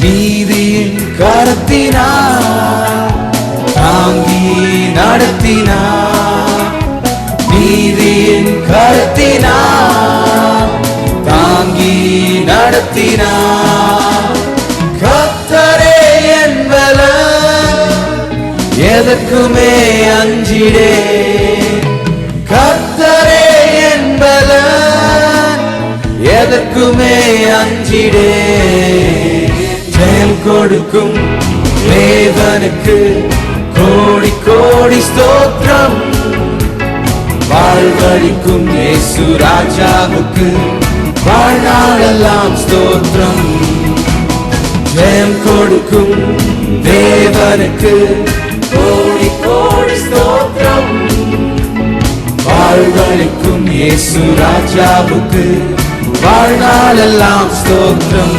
நீதியின் கரத்தினார் தாங்கி நடத்தினார். நீதியின் கரத்தினார் தாங்கி நடத்தினார். கர்த்தரே என் பலன், எதற்குமே அஞ்சிடே. கர்த்தரே என் பலன், எதற்குமே அஞ்சிடே. ஜெயம் கொடுக்கும் தேவனுக்கு கோடி கோடி ஸ்தோத்திரம். வாழ்வழிக்கும் இயேசு ராஜாவுக்கு வாழ்நாளெல்லாம் ஸ்தோத்திரம். ஜெயம் கொடுக்கும் தேவனுக்கு கோடி கோடி ஸ்தோத்திரம். வாழ்வழிக்கும் இயேசு ராஜாவுக்கு வாழ்நாளெல்லாம் ஸ்தோத்திரம்.